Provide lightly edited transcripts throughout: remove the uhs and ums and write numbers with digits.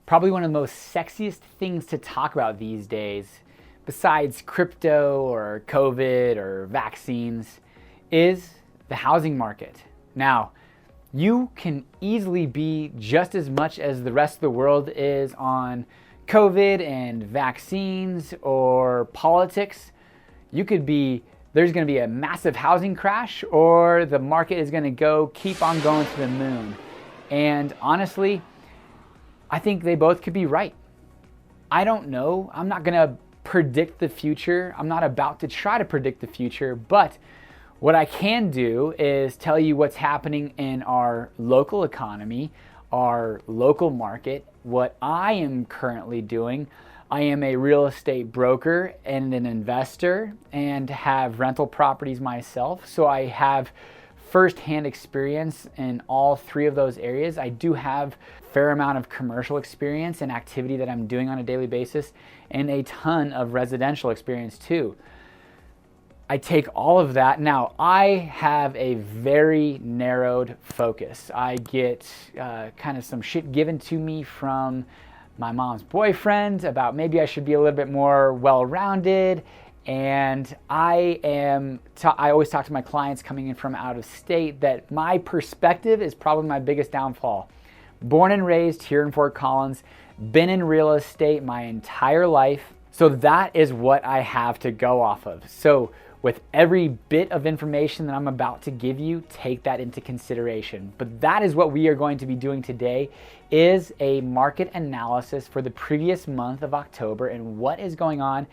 Probably one of the most sexiest things to talk about these days, besides crypto or COVID or vaccines, is the housing market. Now, you can easily be just as much as the rest of the world is on COVID and vaccines or politics. You could be, there's going to be a massive housing crash, or the market is going to keep on going to the moon. And honestly, I think they both could be right. I don't know. I'm not going to predict the future. I'm not about to try to predict the future, but what I can do is tell you what's happening in our local economy, our local market, what I am currently doing. I am a real estate broker and an investor and have rental properties myself. So I have firsthand experience in all three of those areas. I do have a fair amount of commercial experience and activity that I'm doing on a daily basis, and a ton of residential experience too. I take all of that. Now, I have a very narrowed focus. I get kind of some shit given to me from my mom's boyfriend about maybe I should be a little bit more well-rounded. And I always talk to my clients coming in from out of state that my perspective is probably my biggest downfall. Born and raised here in Fort Collins, been in real estate my entire life. So that is what I have to go off of. So with every bit of information that I'm about to give you, take that into consideration. But that is what we are going to be doing today, is a market analysis for the previous month of October and what is going on.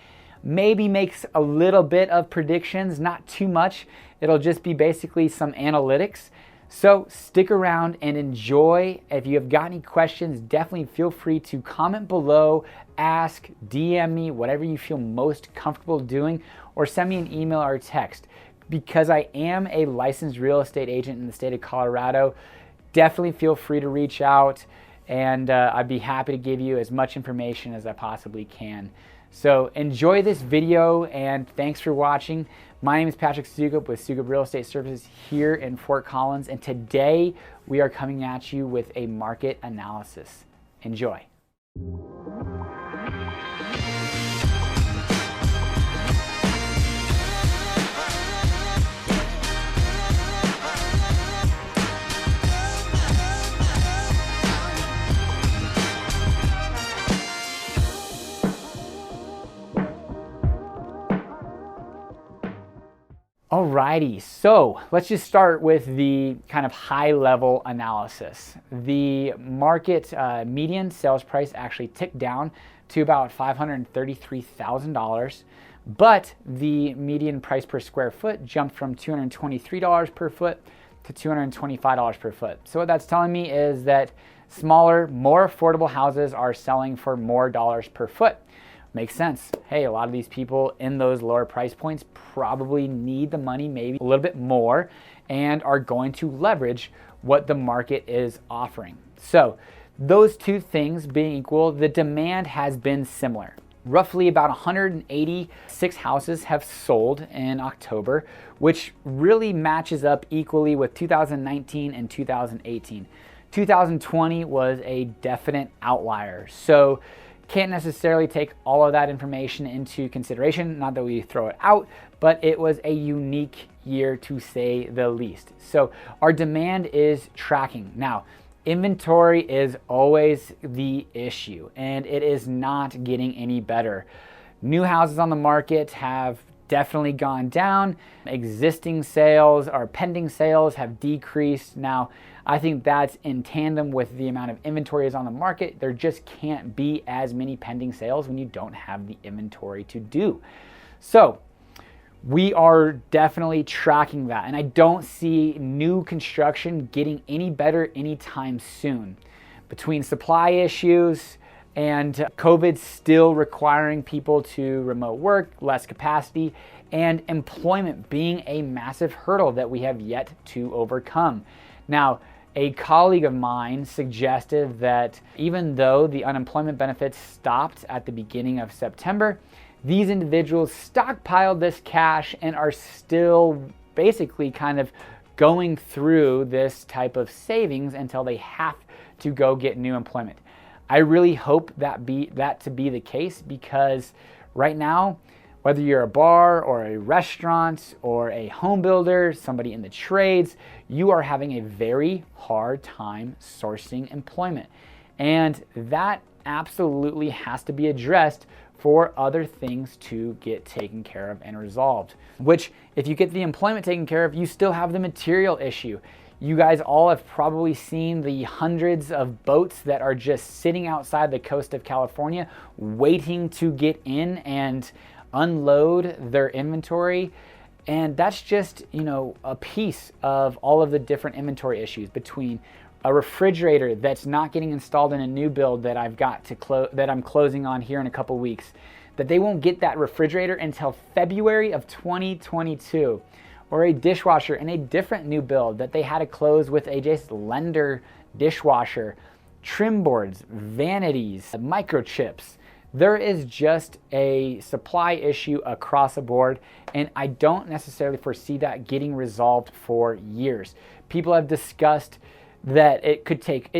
Maybe makes a little bit of predictions, not too much. It'll just be basically some analytics. So stick around and enjoy. If you have got any questions, definitely feel free to comment below, ask, DM me, whatever you feel most comfortable doing, or send me an email or a text. Because I am a licensed real estate agent in the state of Colorado, definitely feel free to reach out, and I'd be happy to give you as much information as I possibly can. So enjoy this video, and thanks for watching. My name is Patrick Soukup with Soukup Real Estate Services here in Fort Collins, and today we are coming at you with a market analysis. Enjoy. Alrighty, so let's just start with the kind of high-level analysis. The market median sales price actually ticked down to about $533,000, but the median price per square foot jumped from $223 per foot to $225 per foot. So what that's telling me is that smaller, more affordable houses are selling for more dollars per foot. Makes sense. Hey, a lot of these people in those lower price points probably need the money maybe a little bit more and are going to leverage what the market is offering. So those two things being equal, the demand has been similar. Roughly about 186 houses have sold in October, which really matches up equally with 2019 and 2018. 2020 was a definite outlier. So can't necessarily take all of that information into consideration, not that we throw it out, but it was a unique year to say the least. So our demand is tracking. Now, inventory is always the issue, and it is not getting any better. New houses on the market have definitely gone down. Existing sales or pending sales have decreased. Now, I think that's in tandem with the amount of inventory is on the market. There just can't be as many pending sales when you don't have the inventory to do. So we are definitely tracking that, and I don't see new construction getting any better anytime soon. Between supply issues and COVID still requiring people to remote work, less capacity, and employment being a massive hurdle that we have yet to overcome. Now, a colleague of mine suggested that even though the unemployment benefits stopped at the beginning of September, these individuals stockpiled this cash and are still basically kind of going through this type of savings until they have to go get new employment. I really hope that to be the case, because right now, whether you're a bar or a restaurant or a home builder, somebody in the trades, you are having a very hard time sourcing employment. And that absolutely has to be addressed for other things to get taken care of and resolved. Which, if you get the employment taken care of, you still have the material issue. You guys all have probably seen the hundreds of boats that are just sitting outside the coast of California waiting to get in and unload their inventory. And that's just, a piece of all of the different inventory issues, between a refrigerator that's not getting installed in a new build that I've got to that I'm closing on here in a couple weeks, that they won't get that refrigerator until February of 2022, or a dishwasher in a different new build that they had to close with a just lender dishwasher, trim boards, vanities, microchips. There is just a supply issue across the board, and I don't necessarily foresee that getting resolved for years. People have discussed that it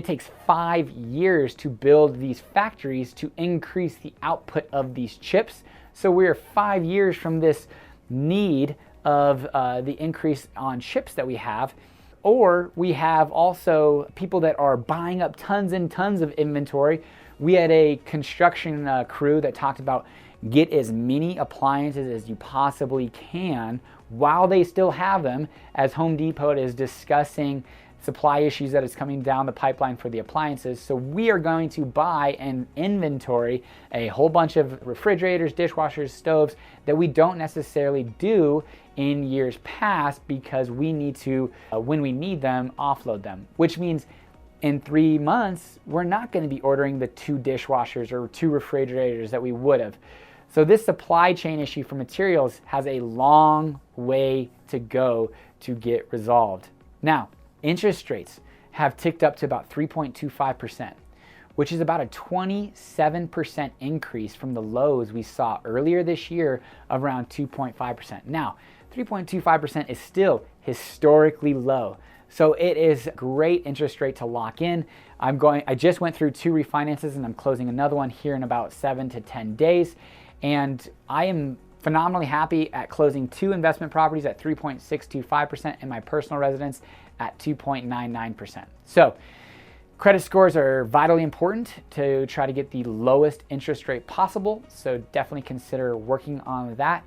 takes 5 years to build these factories to increase the output of these chips. So we're 5 years from this need of the increase on chips that we have. Or we have also people that are buying up tons and tons of inventory. We had a construction crew that talked about get as many appliances as you possibly can while they still have them, as Home Depot is discussing supply issues that is coming down the pipeline for the appliances. So we are going to buy and inventory a whole bunch of refrigerators, dishwashers, stoves that we don't necessarily do in years past, because we need to, when we need them, offload them. Which means in 3 months, we're not going to be ordering the 2 dishwashers or 2 refrigerators that we would have. So this supply chain issue for materials has a long way to go to get resolved. Now, interest rates have ticked up to about 3.25%, which is about a 27% increase from the lows we saw earlier this year of around 2.5%. Now, 3.25% is still historically low. So it is a great interest rate to lock in. I just went through 2 refinances, and I'm closing another one here in about 7 to 10 days. And I am phenomenally happy at closing 2 investment properties at 3.625% and my personal residence at 2.99%. So credit scores are vitally important to try to get the lowest interest rate possible. So definitely consider working on that.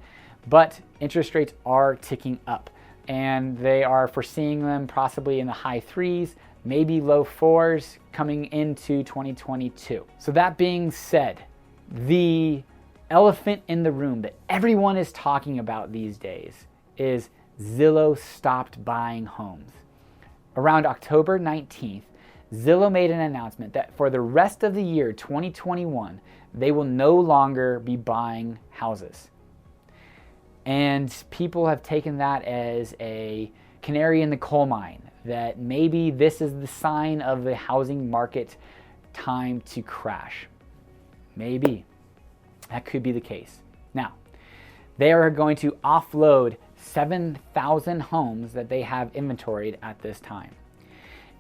But interest rates are ticking up, and they are foreseeing them possibly in the high 3s, maybe low 4s coming into 2022. So that being said, the elephant in the room that everyone is talking about these days is Zillow stopped buying homes. Around October 19th, Zillow made an announcement that for the rest of the year 2021, they will no longer be buying houses. And people have taken that as a canary in the coal mine, that maybe this is the sign of the housing market time to crash. Maybe. That could be the case. Now, they are going to offload 7,000 homes that they have inventoried at this time.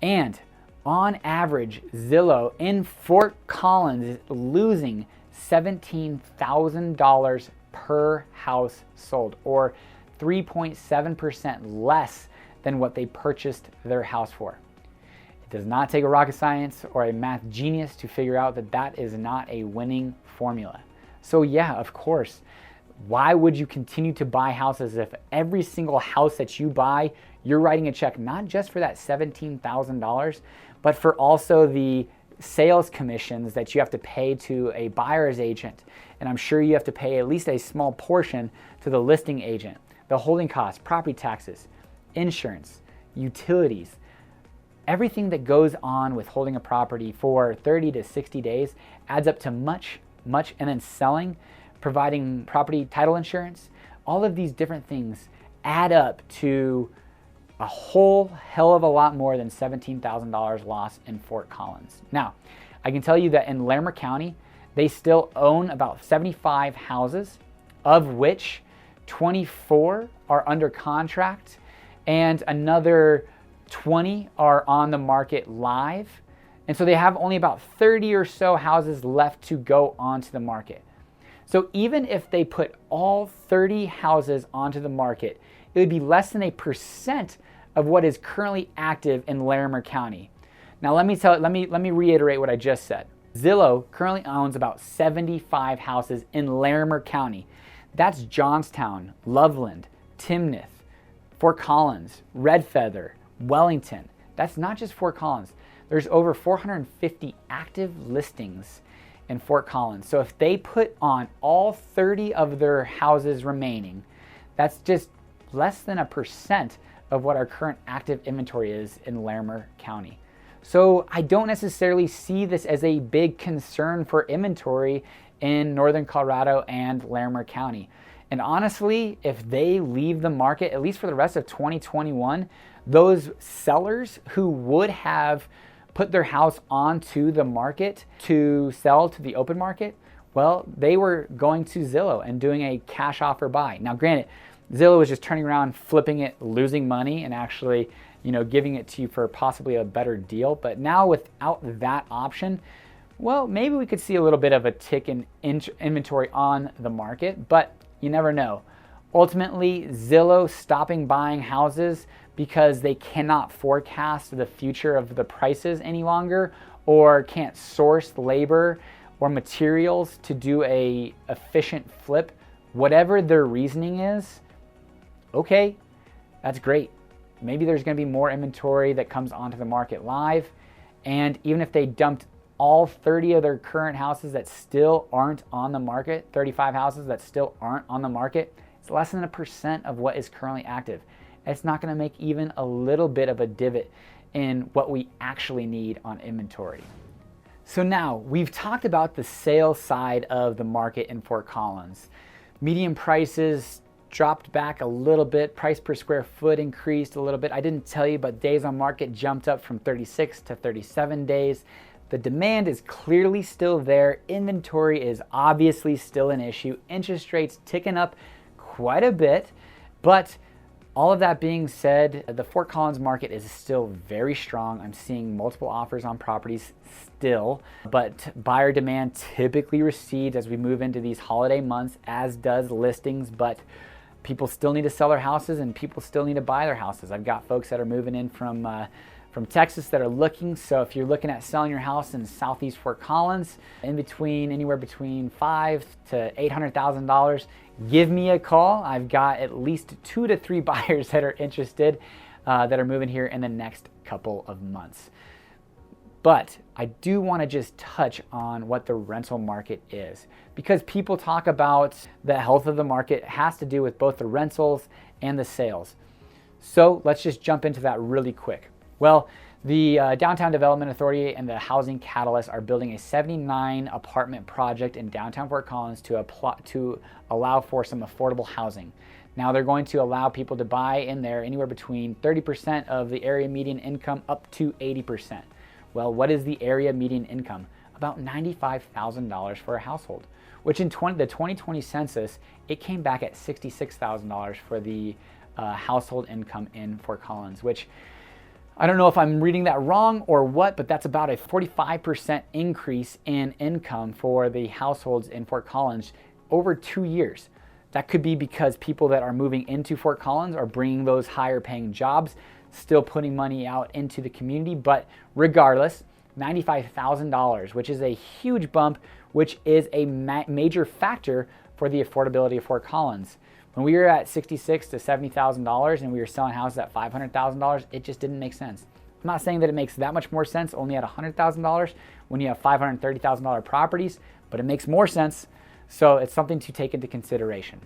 And on average, Zillow in Fort Collins is losing $17,000 per house sold, or 3.7% less than what they purchased their house for. It does not take a rocket science or a math genius to figure out that that is not a winning formula. So yeah, of course, why would you continue to buy houses if every single house that you buy, you're writing a check not just for that $17,000, but for also the sales commissions that you have to pay to a buyer's agent. And I'm sure you have to pay at least a small portion to the listing agent, the holding costs, property taxes, insurance, utilities. Everything that goes on with holding a property for 30 to 60 days adds up to much, and then selling, providing property title insurance, all of these different things add up to a whole hell of a lot more than $17,000 loss in Fort Collins. Now, I can tell you that in Larimer County, they still own about 75 houses, of which 24 are under contract and another 20 are on the market live. And so they have only about 30 or so houses left to go onto the market. So even if they put all 30 houses onto the market, it would be less than 1% of what is currently active in Larimer County. Now let me reiterate what I just said. Zillow currently owns about 75 houses in Larimer County. That's Johnstown, Loveland, Timnath, Fort Collins, Red Feather, Wellington. That's not just Fort Collins. There's over 450 active listings in Fort Collins. So if they put on all 30 of their houses remaining, that's just less than 1% of what our current active inventory is in Larimer County. So I don't necessarily see this as a big concern for inventory in northern Colorado and Larimer County. And honestly, if they leave the market, at least for the rest of 2021, those sellers who would have put their house onto the market to sell to the open market, well, they were going to Zillow and doing a cash offer buy. Now, granted, Zillow was just turning around, flipping it, losing money, and actually, giving it to you for possibly a better deal. But now without that option, well, maybe we could see a little bit of a tick in inventory on the market, but you never know. Ultimately, Zillow stopping buying houses because they cannot forecast the future of the prices any longer, or can't source labor or materials to do a efficient flip. Whatever their reasoning is, okay, that's great. Maybe there's going to be more inventory that comes onto the market live, and even if they dumped all 30 of their current houses that still aren't on the market, 35 houses that still aren't on the market, it's less than 1% of what is currently active. It's not going to make even a little bit of a divot in what we actually need on inventory. So now we've talked about the sales side of the market in Fort Collins. Median prices dropped back a little bit. Price per square foot increased a little bit. I didn't tell you, but days on market jumped up from 36 to 37 days. The demand is clearly still there. Inventory is obviously still an issue. Interest rates ticking up quite a bit. But all of that being said, the Fort Collins market is still very strong. I'm seeing multiple offers on properties still, but buyer demand typically recedes as we move into these holiday months, as does listings. But people still need to sell their houses, and people still need to buy their houses. I've got folks that are moving in from Texas that are looking. So if you're looking at selling your house in Southeast Fort Collins, anywhere between $500,000 to $800,000, give me a call. I've got at least 2 to 3 buyers that are interested that are moving here in the next couple of months. But I do want to just touch on what the rental market is, because people talk about the health of the market. It has to do with both the rentals and the sales. So let's just jump into that really quick. Well, the Downtown Development Authority and the Housing Catalyst are building a 79 apartment project in downtown Fort Collins to allow for some affordable housing. Now they're going to allow people to buy in there anywhere between 30% of the area median income up to 80%. Well, what is the area median income? About $95,000 for a household, which in the 2020 census, it came back at $66,000 for the household income in Fort Collins, which I don't know if I'm reading that wrong or what, but that's about a 45% increase in income for the households in Fort Collins over 2 years. That could be because people that are moving into Fort Collins are bringing those higher paying jobs, still putting money out into the community. But regardless, $95,000, which is a huge bump, which is a major factor for the affordability of Fort Collins. When we were at $66,000 to $70,000 and we were selling houses at $500,000, it just didn't make sense. I'm not saying that it makes that much more sense only at $100,000 when you have $530,000 properties, but it makes more sense. So it's something to take into consideration.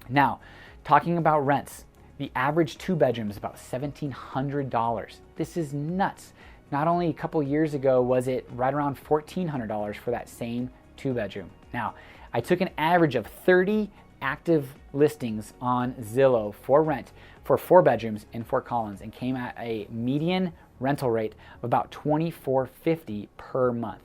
Now, talking about rents, the average 2-bedroom is about $1,700. This is nuts. Not only a couple years ago was it right around $1,400 for that same 2-bedroom. Now, I took an average of 30 active listings on Zillow for rent for 4 bedrooms in Fort Collins and came at a median rental rate of about $2,450 per month.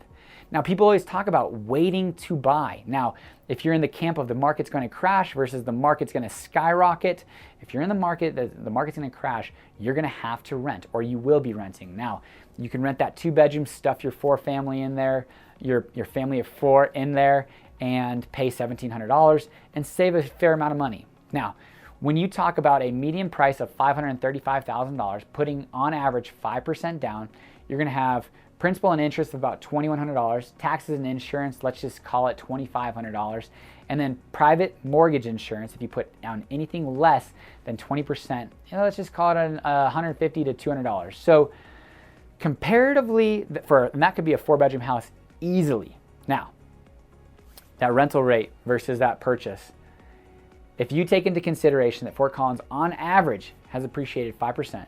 Now, people always talk about waiting to buy. Now, if you're in the camp of the market's going to crash versus the market's going to skyrocket, if you're in the market, the market's going to crash, you're going to have to rent, or you will be renting. Now, You can rent that 2-bedroom, stuff your 4-family in there, your family of 4 in there, and pay $1,700 and save a fair amount of money. Now, when you talk about a median price of $535,000, putting on average 5% down, you're going to have principal and interest of about $2,100, taxes and insurance, let's just call it $2,500, and then private mortgage insurance, if you put down anything less than 20%, let's just call it $150 to $200. So comparatively, and that could be a 4-bedroom house easily. Now, that rental rate versus that purchase, if you take into consideration that Fort Collins on average has appreciated 5%,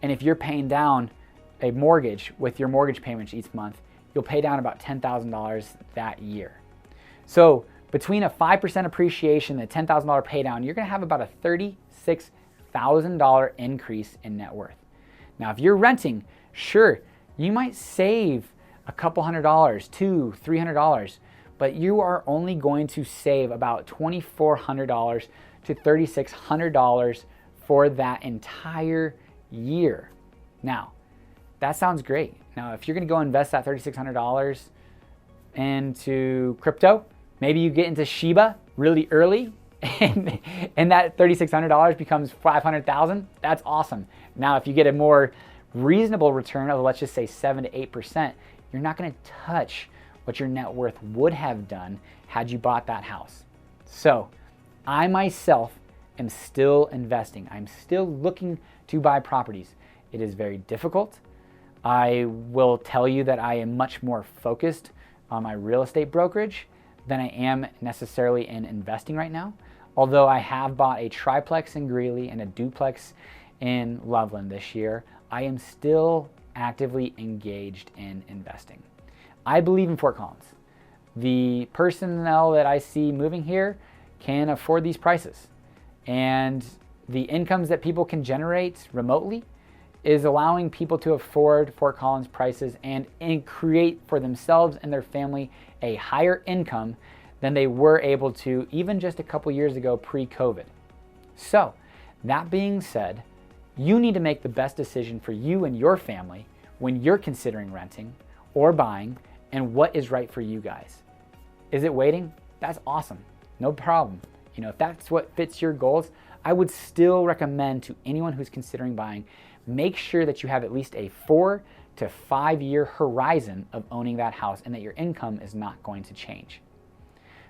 and if you're paying down a mortgage with your mortgage payments each month, you'll pay down about $10,000 that year. So between a 5% appreciation and a $10,000 pay down, you're gonna have about a $36,000 increase in net worth. Now, if you're renting, sure, you might save a couple $100, $200, $300, but you are only going to save about $2,400 to $3,600 for that entire year. Now, that sounds great. Now, if you're gonna go invest that $3,600 into crypto, maybe you get into Shiba really early and that $3,600 becomes $500,000, that's awesome. Now, if you get a more reasonable return of, let's just say 7 to 8%, you're not gonna touch what your net worth would have done had you bought that house. So I myself am still investing. I'm still looking to buy properties. It is very difficult. I will tell you that I am much more focused on my real estate brokerage than I am necessarily in investing right now. Although I have bought a triplex in Greeley and a duplex in Loveland this year, I am still actively engaged in investing. I believe in Fort Collins. The personnel that I see moving here can afford these prices. And the incomes that people can generate remotely is allowing people to afford Fort Collins prices and create for themselves and their family a higher income than they were able to even just a couple years ago pre-COVID. So that being said, you need to make the best decision for you and your family when you're considering renting or buying, and what is right for you guys. Is it waiting? That's awesome, no problem. If that's what fits your goals, I would still recommend to anyone who's considering buying, make sure that you have at least a 4 to 5 year horizon of owning that house and that your income is not going to change.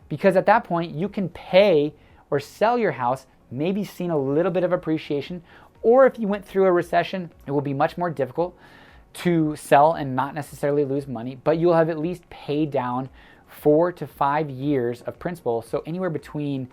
Because at that point, you can pay or sell your house, maybe seen a little bit of appreciation, or if you went through a recession, it will be much more difficult to sell and not necessarily lose money, but you'll have at least paid down 4 to 5 years of principal. So anywhere between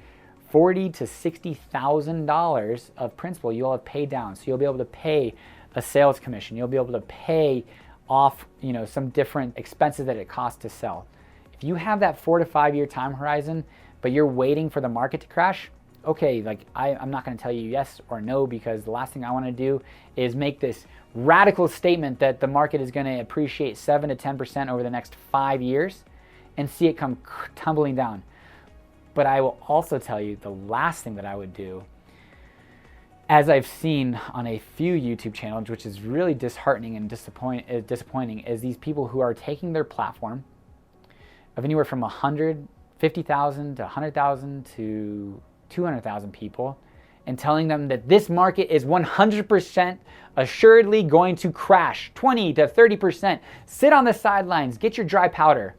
$40,000 to $60,000 of principal you'll have paid down. So you'll be able to pay a sales commission. You'll be able to pay off, some different expenses that it costs to sell. If you have that 4 to 5 year time horizon, but you're waiting for the market to crash, okay, I'm not going to tell you yes or no, because the last thing I want to do is make this radical statement that the market is going to appreciate 7 to 10% over the next 5 years and see it come tumbling down. But I will also tell you the last thing that I would do, as I've seen on a few YouTube channels, which is really disheartening and disappointing, is these people who are taking their platform of anywhere from 150,000 to 100,000 to 200,000 people and telling them that this market is 100% assuredly going to crash, 20 to 30%. Sit on the sidelines, get your dry powder.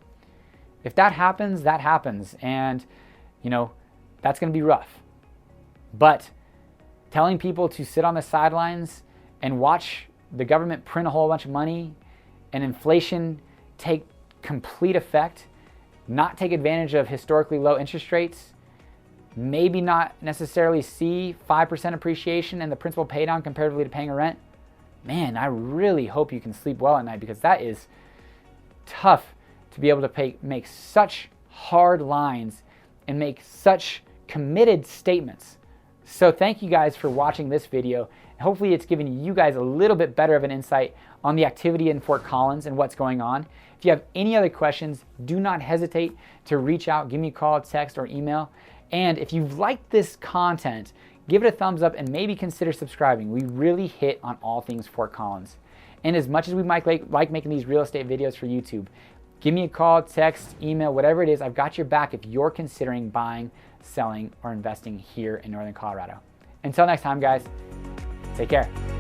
If that happens, that happens. And, that's going to be rough. But telling people to sit on the sidelines and watch the government print a whole bunch of money and inflation take complete effect, not take advantage of historically low interest rates, maybe not necessarily see 5% appreciation and the principal pay down comparatively to paying a rent, man, I really hope you can sleep well at night, because that is tough to be able to make such hard lines and make such committed statements. So thank you guys for watching this video. Hopefully it's given you guys a little bit better of an insight on the activity in Fort Collins and what's going on. If you have any other questions, do not hesitate to reach out, give me a call, text, or email. And if you've liked this content, give it a thumbs up and maybe consider subscribing. We really hit on all things Fort Collins. And as much as we might like making these real estate videos for YouTube, give me a call, text, email, whatever it is. I've got your back if you're considering buying, selling, or investing here in Northern Colorado. Until next time, guys, take care.